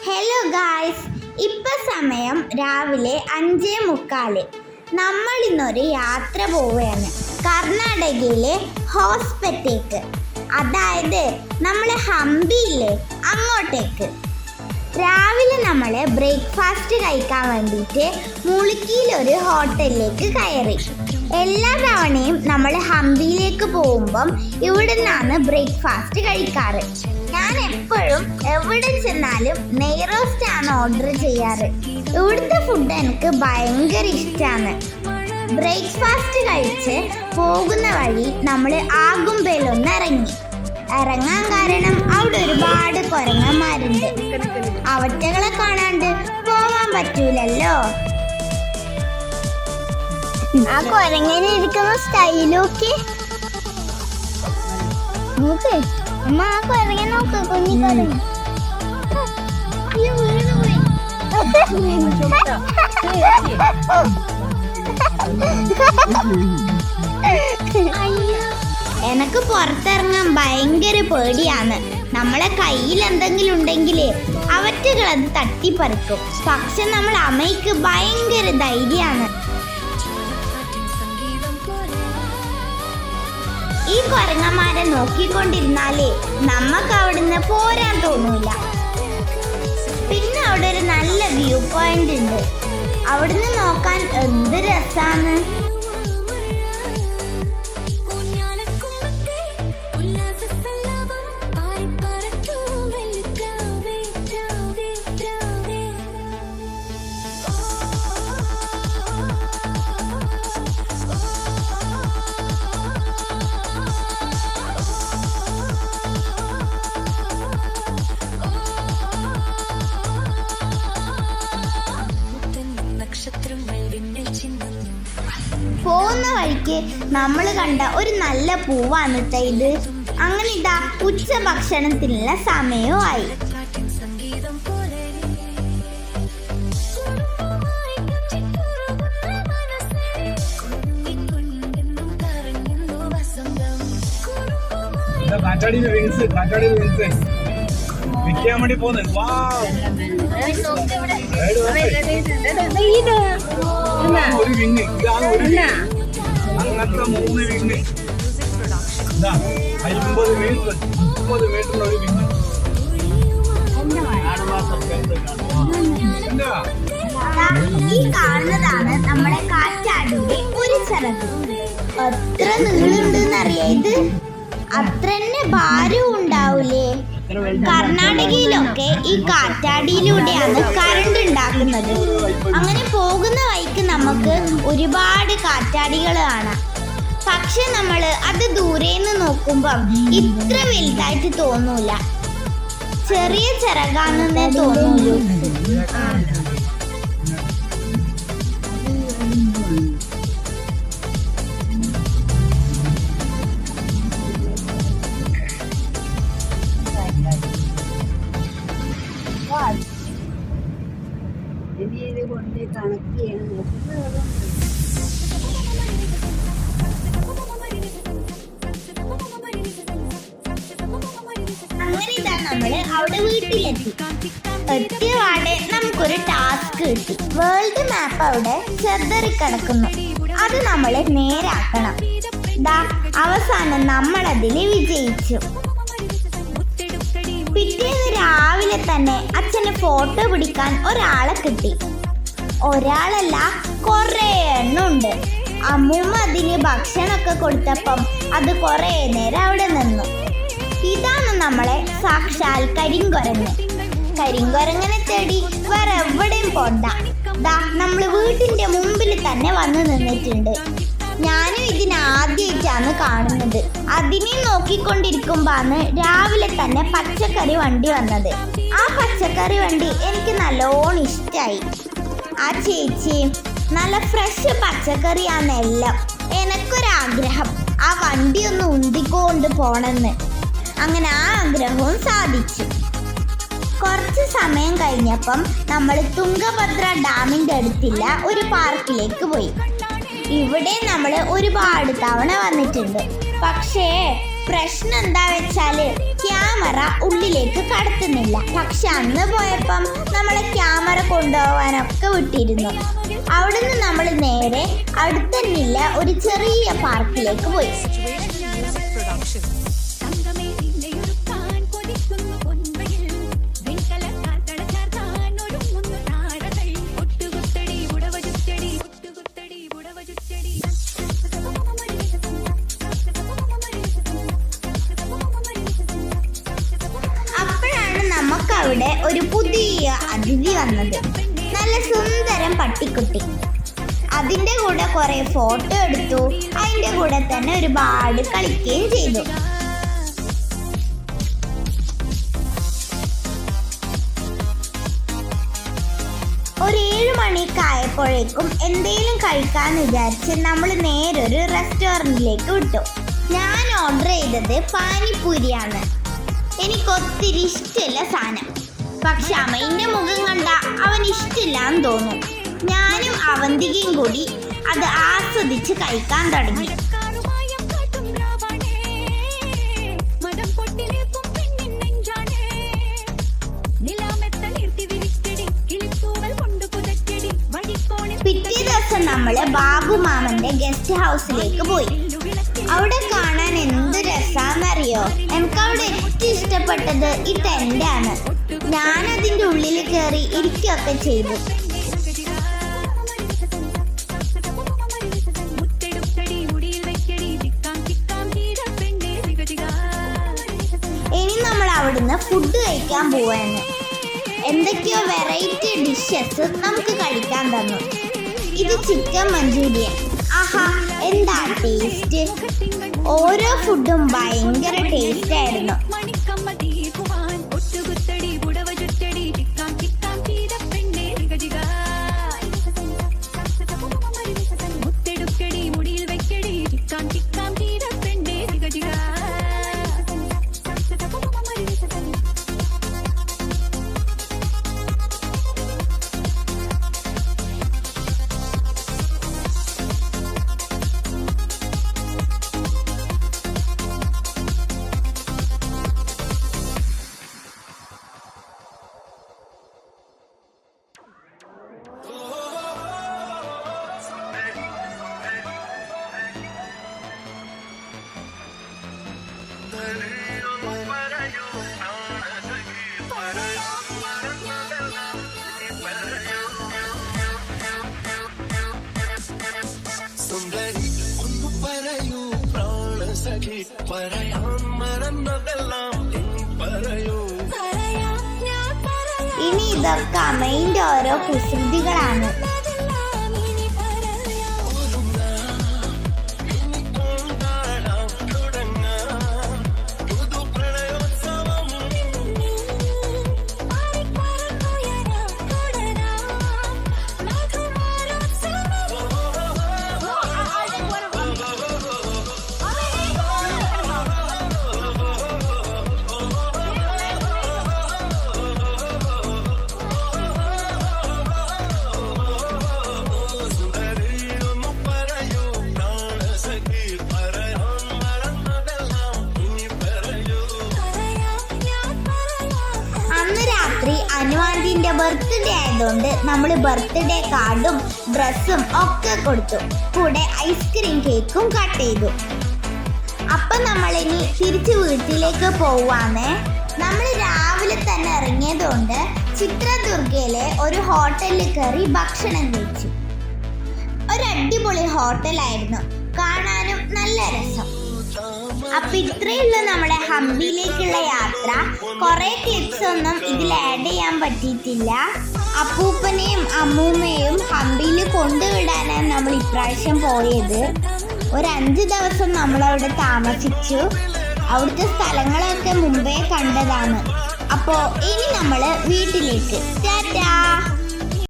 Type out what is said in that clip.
Hello guys, ഇപ്പം സമയം രാവിലെ 5:45. നമ്മൾ ഇന്നൊരു യാത്ര പോവുകയാണ് കർണാടകയിലെ ഹോസ്പെറ്റേക്ക്. അതായത് നമ്മൾ ഹംപിയില്ലേ അങ്ങോട്ടേക്ക്. രാവിലെ നമ്മൾ ബ്രേക്ക്ഫാസ്റ്റ് കഴിക്കാൻ വേണ്ടിയിട്ട് മുളുക്കിയിലൊരു ഹോട്ടലിലേക്ക് കയറി. എല്ലാ തവണയും നമ്മൾ ഹംപിയിലേക്ക് പോകുമ്പം ഇവിടെ നിന്നാണ് ബ്രേക്ക്ഫാസ്റ്റ് കഴിക്കാറ്. ഞാൻ എപ്പോഴും എവിടെ ചെന്നാലും നെയ് റോസ്റ്റ് ആണ് ഓർഡർ ചെയ്യാറ്. ഇവിടുത്തെ ഫുഡ് എനിക്ക് ഭയങ്കര ഇഷ്ടമാണ്. ബ്രേക്ക്ഫാസ്റ്റ് കഴിച്ച് പോകുന്ന വഴി നമ്മൾ ആഗുംബയിലൊന്ന് ഇറങ്ങാൻ കാരണം അവിടെ ഒരുപാട് കുരങ്ങന്മാരുണ്ട്. അവറ്റകളെ കാണാണ്ട് പോവാൻ പറ്റൂലല്ലോ. ആ കുരങ്ങനെ ഇരിക്കുന്ന സ്റ്റൈലൊക്കെ നോക്ക് അമ്മ. ആ കുരങ്ങ നോക്ക്, കുഞ്ഞി കുരങ്ങ. എനക്ക് പുറത്തിറങ്ങാൻ ഭയങ്കര പേടിയാണ്. നമ്മളെ കയ്യിൽ എന്തെങ്കിലും ഉണ്ടെങ്കിൽ അവറ്റകൾ അത് തട്ടിപ്പറിക്കും. പക്ഷെ നമ്മൾ അമ്മയ്ക്ക് ഭയങ്കര ധൈര്യമാണ്. ഈ കുരങ്ങന്മാരെ നോക്കിക്കൊണ്ടിരുന്നാലേ നമുക്ക് അവിടുന്ന് പോരാൻ തോന്നൂല. പിന്നെ അവിടെ ഒരു നല്ല വ്യൂ പോയിന്റ് ഉണ്ട്. അവിടുന്ന് നോക്കാൻ എന്ത് രസാണ്. പോകുന്ന വഴിക്ക് നമ്മൾ കണ്ട ഒരു നല്ല പൂവാണ് കേട്ടോ ഇത്. അങ്ങനെ ഇതാ ഉച്ച ഭക്ഷണത്തിനുള്ള സമയവുമായി. അങ്ങനത്തെ 3 വിങ് 50 മീറ്റർ 30 മീറ്ററിന് ഒരു വിങ്. ഈ കാണുന്നതാണ് നമ്മളെ കാറ്റാടിന്റെ ഒരു ചിറക്. എത്ര നീളുണ്ടെന്ന് അറിയാം. ഇത് അത്ര തന്നെ ഭാരവും ഉണ്ടാവൂലേ. കർണാടകയിലൊക്കെ ഈ കാറ്റാടിയിലൂടെയാണ് കറണ്ട് ഉണ്ടാക്കുന്നത്. അങ്ങനെ പോകുന്ന വഴിക്ക് നമുക്ക് ഒരുപാട് കാറ്റാടികൾ കാണാം. പക്ഷെ നമ്മൾ അത് ദൂരേന്ന് നോക്കുമ്പം ഇത്ര വലുതായിട്ട് തോന്നൂല. ചെറിയ ചിറകാണെന്നേ തോന്നൂലൂ. അങ്ങനെ ഇതാ നമ്മള് അവിടെ വീട്ടിലെത്തി. എത്തിയപാടെ നമുക്കൊരു ടാസ്ക് കിട്ടി. വേൾഡ് മാപ്പ് അവിടെ ചെറുതറിക്കിടക്കുന്നു. അത് നമ്മള് നേരാക്കണം. അവസാനം നമ്മളതില് വിജയിച്ചു. പിറ്റേന്ന് രാവിലെ തന്നെ അച്ഛന് ഫോട്ടോ പിടിക്കാൻ ഒരാളെ കിട്ടി. ഒരാളല്ല, കുറേ എണ്ണുണ്ട്. അമ്മൂമ്മ അതിന് ഭക്ഷണമൊക്കെ കൊടുത്തപ്പം അത് കുറേ നേരം അവിടെ നിന്നു. ഇതാണ് നമ്മളെ സാക്ഷാൽ കരിങ്കുരങ്ങ്. കരിങ്കുരങ്ങനെ തേടി വേറെ എവിടെയും പോണ്ട. നമ്മൾ വീട്ടിന്റെ മുമ്പിൽ തന്നെ വന്ന് നിന്നിട്ടുണ്ട്. ഞാനും ഇതിനാദ്യമായിട്ടാണ് കാണുന്നത്. അതിനെ നോക്കിക്കൊണ്ടിരിക്കുമ്പോഴാണ് രാവിലെ തന്നെ പച്ചക്കറി വണ്ടി വന്നത്. ആ പച്ചക്കറി വണ്ടി എനിക്ക് നല്ലോണം ഇഷ്ടമായി. ആ ചേച്ചിയും നല്ല ഫ്രഷ് പച്ചക്കറിയാണ് എല്ലാം. എനക്കൊരാഗ്രഹം ആ വണ്ടി ഒന്ന് ഉന്തിക്കൊണ്ട് പോണെന്ന്. അങ്ങനെ ആ ആഗ്രഹവും സാധിച്ചു. കുറച്ച് സമയം കഴിഞ്ഞപ്പം നമ്മൾ തുംഗഭദ്ര ഡാമിൻ്റെ അടുത്തുള്ള ഒരു പാർക്കിലേക്ക് പോയി. ഇവിടെ നമ്മൾ ഒരുപാട് തവണ വന്നിട്ടുണ്ട്. പക്ഷേ പ്രശ്നം എന്താ വെച്ചാല് ക്യാമറ ഉള്ളിലേക്ക് കടത്തുന്നില്ല. പക്ഷെ അന്ന് പോയപ്പം നമ്മളെ ക്യാമറ കൊണ്ടുപോകാനൊക്കെ വിട്ടിരുന്നു. അവിടുന്ന് നമ്മൾ നേരെ അടുത്തന്നില്ല ഒരു ചെറിയ പാർക്കിലേക്ക് പോയി. അവിടെ ഒരു പുതിയ അതിഥി വന്നത്, നല്ല സുന്ദരം പട്ടിക്കുട്ടി. അതിൻ്റെ കൂടെ കുറെ ഫോട്ടോ എടുത്തു. അതിൻ്റെ കൂടെ തന്നെ ഒരുപാട് കളിക്കുകയും ചെയ്തു. ഒരു 7 മണിയൊക്കെ ആയപ്പോഴേക്കും എന്തെങ്കിലും കഴിക്കാന്ന് വിചാരിച്ച് നമ്മൾ നേരൊരു റെസ്റ്റോറൻറ്റിലേക്ക് വിട്ടു. ഞാൻ ഓർഡർ ചെയ്തത് പാനിപ്പൂരിയാണ്. എനിക്ക് ഒത്തിരി ഇഷ്ടമില്ല സാധനം. പക്ഷെ അമ്മയുടെ മുഖം കണ്ട അവൻ ഇഷ്ടമില്ലാന്ന് തോന്നും. ഞാനും അവന്തികയും കൂടി അത് ആസ്വദിച്ച് കഴിക്കാൻ തുടങ്ങി. പിറ്റേ ദിവസം നമ്മള് ബാബു മാമന്റെ ഗസ്റ്റ് ഹൗസിലേക്ക് പോയി. അവിടെ കാണാൻ എന്ത് രസാന്നറിയോ? എനിക്ക് അവിടെ ഏറ്റവും ഇഷ്ടപ്പെട്ടത് ഈ ടെന്റാണ്. ഞാൻ അതിൻ്റെ ഉള്ളിൽ കയറി ഇരിക്കുകയൊക്കെ ചെയ്തു. ഇനി നമ്മൾ അവിടുന്ന് ഫുഡ് കഴിക്കാൻ പോവാണ്. എന്തൊക്കെയോ വെറൈറ്റി ഡിഷസ് നമുക്ക് കഴിക്കാൻ തന്നു. ഇത് ചിക്കൻ മഞ്ചൂരിയൻ. ആഹാ, എന്താ ടേസ്റ്റ്! ഓരോ ഫുഡും ഭയങ്കര ടേസ്റ്റ് ആയിരുന്നു. ഇനി ഇതൊക്കെ അമ്മയുടെ ഓരോ കുസൃതികളാണ്. അനുവാന്തിന്റെ ബർത്ത്ഡേ ആയതുകൊണ്ട് നമ്മൾ ബർത്ത്ഡേ കാർഡും ഡ്രസ്സും ഒക്കെ കൊടുത്തു. കൂടെ ഐസ്ക്രീം കേക്കും കട്ട് ചെയ്തു. അപ്പം നമ്മളിനി തിരിച്ച് വീട്ടിലേക്ക് പോവാന്നേ. നമ്മൾ രാവിലെ തന്നെ ഇറങ്ങിയതുകൊണ്ട് ചിത്രദുർഗയിലെ ഒരു ഹോട്ടലിൽ കയറി ഭക്ഷണം കഴിച്ചു. ഒരു അടിപൊളി ഹോട്ടലായിരുന്നു, കാണാനും നല്ല രസം. അപ്പൊ ഇത്രയുള്ള നമ്മുടെ ഹംപിയിലേക്കുള്ള യാത്ര. കുറെ ക്ലിപ്സ് ഒന്നും ഇതിൽ ആഡ് ചെയ്യാൻ പറ്റിയിട്ടില്ല. അപ്പൂപ്പനെയും അമ്മൂമ്മയും ഹംപിയിൽ കൊണ്ടുവിടാനാണ് നമ്മൾ ഇപ്രാവശ്യം പോയത്. ഒരു 5 ദിവസം നമ്മളവിടെ താമസിച്ചു. അവിടുത്തെ സ്ഥലങ്ങളൊക്കെ മുമ്പേ കണ്ടതാണ്. അപ്പോൾ ഇനി നമ്മൾ വീട്ടിലേക്ക്. ടാറ്റാ.